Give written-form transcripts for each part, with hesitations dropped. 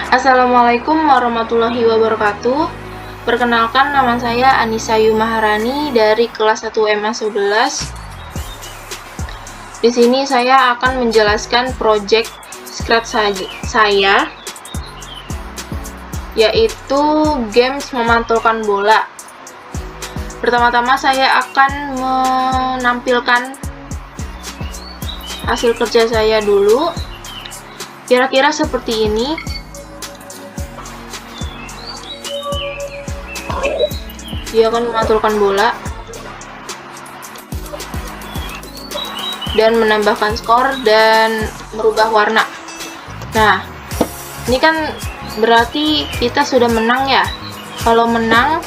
Assalamualaikum warahmatullahi wabarakatuh. Perkenalkan, nama saya Anissa Yumaharani dari kelas 1 MA 11. Di sini saya akan menjelaskan project Scratch saya, yaitu games memantulkan bola. Pertama-tama saya akan menampilkan hasil kerja saya dulu. Kira-kira seperti ini. Dia akan memantulkan bola dan menambahkan skor dan merubah warna. Nah, ini kan berarti kita sudah menang ya. Kalau menang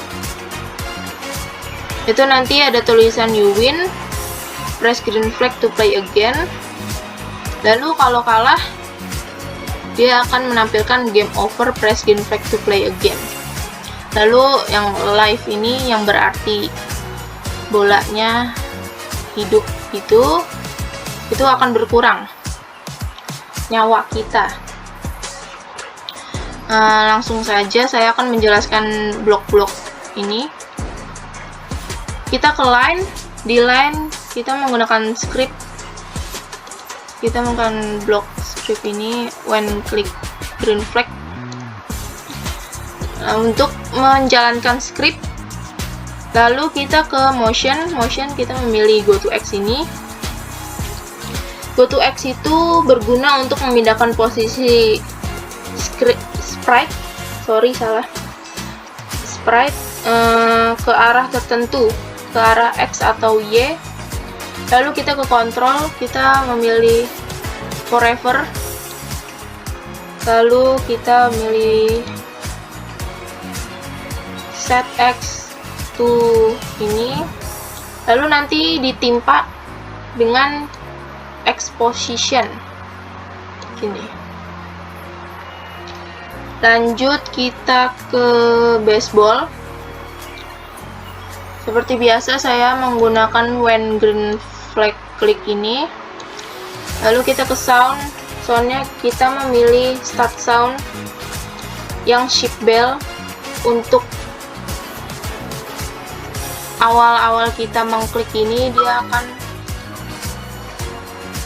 itu nanti ada tulisan you win, press green flag to play again. Lalu kalau kalah dia akan menampilkan game over, press green flag to play again. Lalu yang live ini yang berarti bolanya hidup itu akan berkurang nyawa kita. Langsung saja saya akan menjelaskan blok-blok ini. Kita ke line, di line kita menggunakan script. Kita menggunakan blok script ini when click green flag. Untuk menjalankan script, lalu kita ke motion kita memilih go to X ini. Go to X itu berguna untuk memindahkan posisi sprite ke arah tertentu, ke arah X atau Y. Lalu kita ke control, kita memilih forever, lalu kita memilih set X to ini, lalu nanti ditimpa dengan X position gini. Lanjut kita ke baseball. Seperti biasa saya menggunakan when green flag click ini. Lalu kita ke soundnya kita memilih start sound yang shift bell. Untuk awal-awal kita mengklik ini dia akan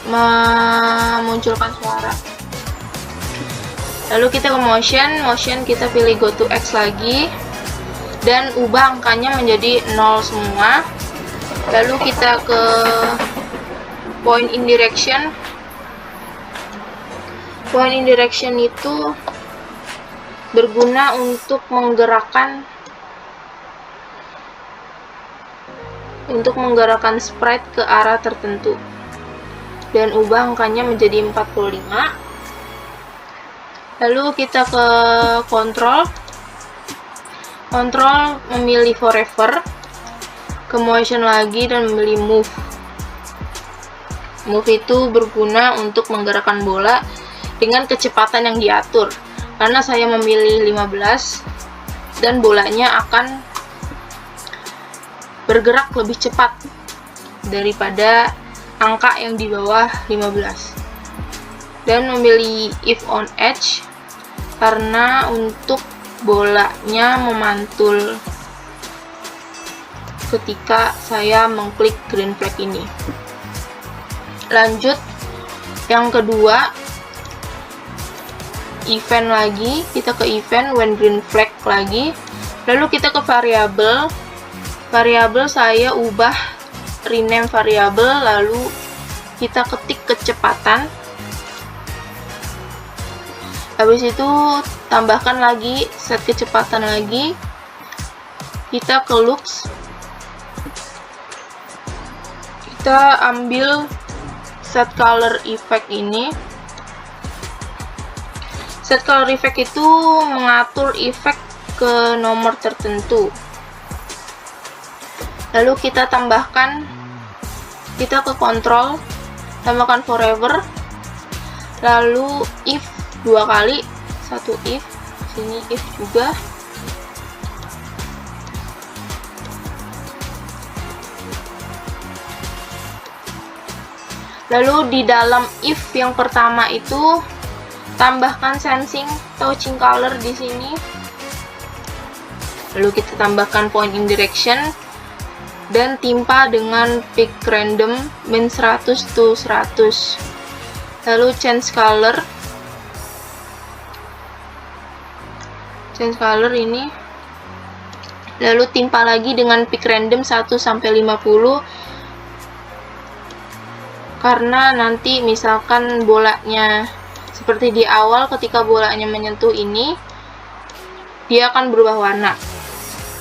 memunculkan suara. Lalu kita ke motion kita pilih go to X lagi dan ubah angkanya menjadi 0 semua. Lalu kita ke point in direction. Point in direction itu berguna untuk menggerakkan sprite ke arah tertentu dan ubah angkanya menjadi 45. Lalu kita ke control memilih forever, ke motion lagi dan memilih move itu berguna untuk menggerakkan bola dengan kecepatan yang diatur. Karena saya memilih 15 dan bolanya akan bergerak lebih cepat daripada angka yang di bawah 15. Dan memilih if on edge karena untuk bolanya memantul ketika saya mengklik green flag ini. Lanjut yang kedua, event lagi, kita ke event when green flag lagi. Lalu kita ke variabel saya ubah, rename variabel, lalu kita ketik kecepatan. Habis itu tambahkan lagi set kecepatan lagi. Kita ke looks, kita ambil set color effect ini. Set color effect itu mengatur efek ke nomor tertentu. Lalu kita tambahkan, kita ke control, tambahkan forever, lalu if 2 kali, satu if, sini if juga. Lalu di dalam if yang pertama itu tambahkan sensing touching color di sini. Lalu kita tambahkan point in direction dan timpa dengan pick random min 100 to 100. Lalu change color ini, lalu timpa lagi dengan pick random 1 sampai 50, karena nanti misalkan bolanya seperti di awal, ketika bolanya menyentuh ini dia akan berubah warna.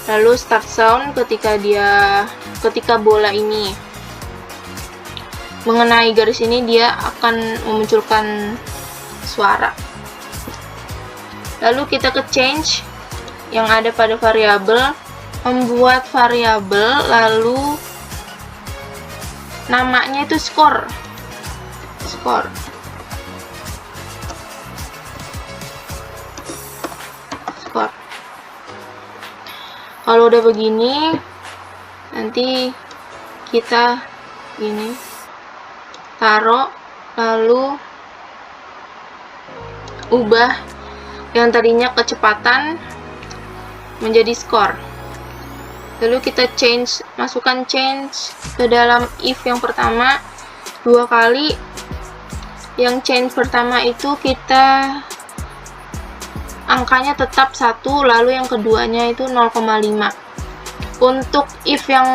Lalu start sound ketika bola ini mengenai garis ini, dia akan memunculkan suara. Lalu kita ke change yang ada pada variabel, membuat variabel, lalu namanya itu score. Kalau udah begini, nanti kita gini taruh, lalu ubah yang tadinya kecepatan menjadi skor. Lalu kita masukkan change ke dalam if yang pertama 2 kali. Yang change pertama itu kita angkanya tetap 1, lalu yang keduanya itu 0,5. Untuk if yang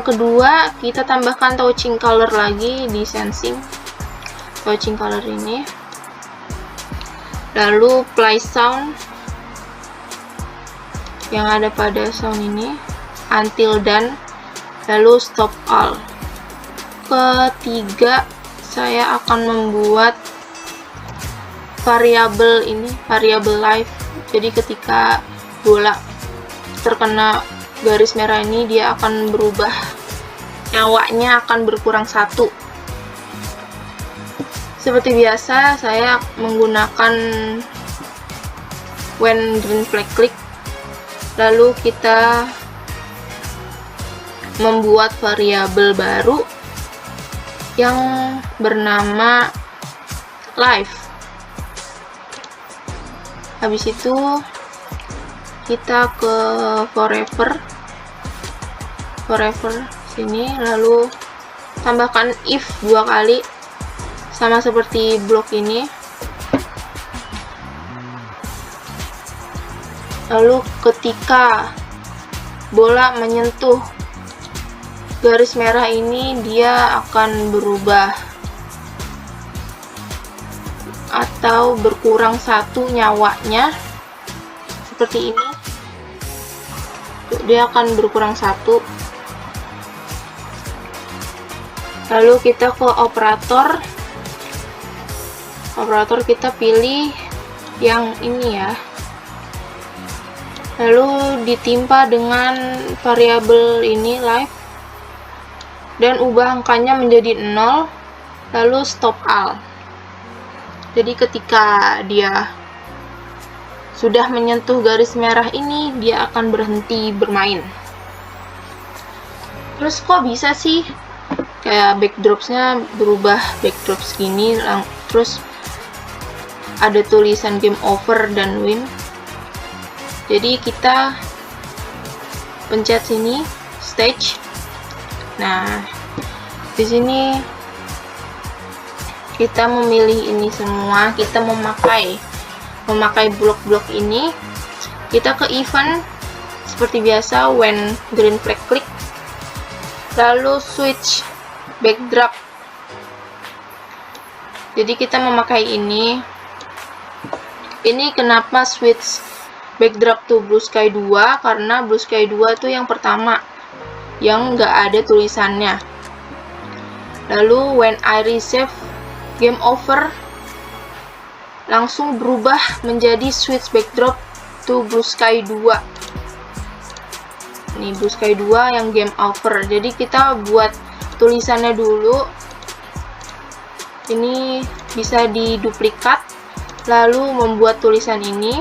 kedua kita tambahkan touching color lagi di sensing touching color ini, lalu play sound yang ada pada sound ini until done, lalu stop all. Ketiga, saya akan membuat variabel ini, variabel live. Jadi ketika bola terkena garis merah ini, dia akan berubah, nyawanya akan berkurang 1. Seperti biasa, saya menggunakan when green flag click. Lalu kita membuat variabel baru yang bernama live. Habis itu kita ke forever sini, lalu tambahkan if 2 kali, sama seperti blok ini. Lalu ketika bola menyentuh garis merah ini, dia akan berubah atau berkurang 1 nyawanya, seperti ini. Dia akan berkurang 1. Lalu kita ke operator, kita pilih yang ini ya, lalu ditimpa dengan variabel ini live dan ubah angkanya menjadi 0, lalu stop all. Jadi ketika dia sudah menyentuh garis merah ini, dia akan berhenti bermain. Terus kok bisa sih kayak backdropsnya berubah backdrop segini, terus ada tulisan game over dan win. Jadi kita pencet sini stage. Nah, di sini kita memilih ini semua, kita memakai blok-blok ini. Kita ke event seperti biasa, when green flag click, lalu switch backdrop. Jadi kita memakai ini kenapa switch backdrop to blue sky 2, karena blue sky 2 itu yang pertama yang nggak ada tulisannya. Lalu when I receive game over, langsung berubah menjadi switch backdrop to blue sky 2. Ini blue sky 2 yang game over. Jadi kita buat tulisannya dulu. Ini bisa diduplikat, lalu membuat tulisan ini,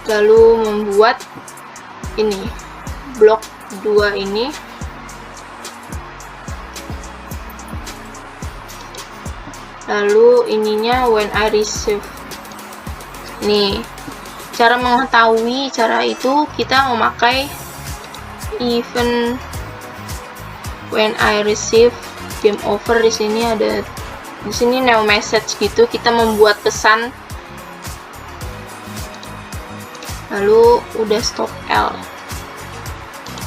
lalu membuat ini blok 2 ini. lalu ininya when I receive. Nih, cara mengetahui cara itu kita memakai event when I receive game over. Di sini ada, di sini new message gitu, kita membuat pesan, lalu udah stop L.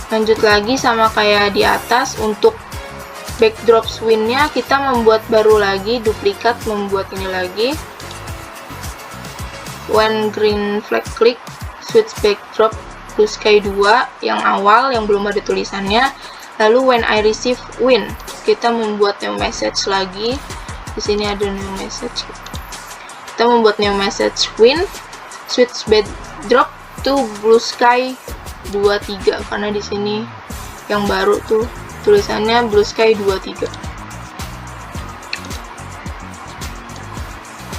Lanjut lagi sama kayak di atas, untuk backdrop win-nya kita membuat baru lagi, duplikat, membuat ini lagi. When green flag click, switch backdrop blue sky 2 yang awal yang belum ada tulisannya. Lalu when I receive win, kita membuat new message lagi. Di sini ada new message. Kita membuat new message win, switch backdrop to blue sky 23 karena di sini yang baru tuh tulisannya blue sky 23.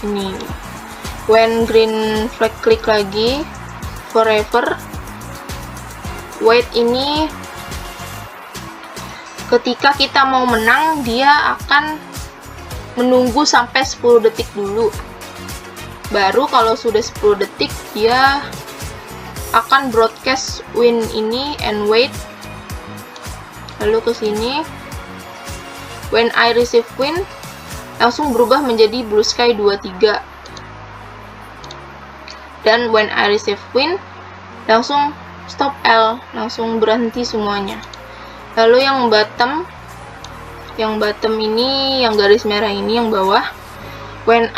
Ini when green flag click lagi, forever. Wait ini ketika kita mau menang, dia akan menunggu sampai 10 detik dulu. Baru kalau sudah 10 detik dia akan broadcast win ini and wait. Lalu ke sini when I receive win langsung berubah menjadi blue sky 23. Dan when I receive win langsung stop L, langsung berhenti semuanya. Lalu yang bottom ini, yang garis merah ini yang bawah, when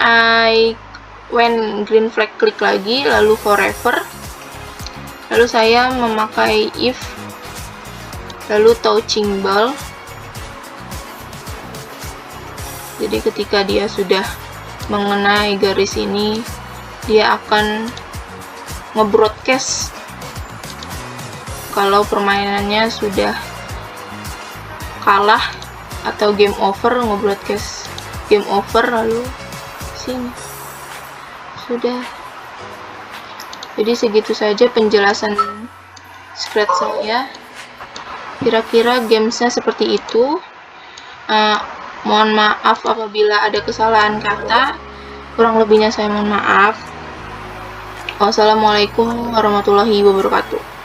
green flag click lagi, lalu forever. Lalu saya memakai if, lalu touching ball. Jadi ketika dia sudah mengenai garis ini, dia akan ngebroadcast kalau permainannya sudah kalah atau game over, ngebroadcast game over. Lalu sini sudah. Jadi segitu saja penjelasan Scratch saya. Kira-kira gamesnya seperti itu. Mohon maaf apabila ada kesalahan kata, kurang lebihnya saya mohon maaf. Wassalamualaikum warahmatullahi wabarakatuh.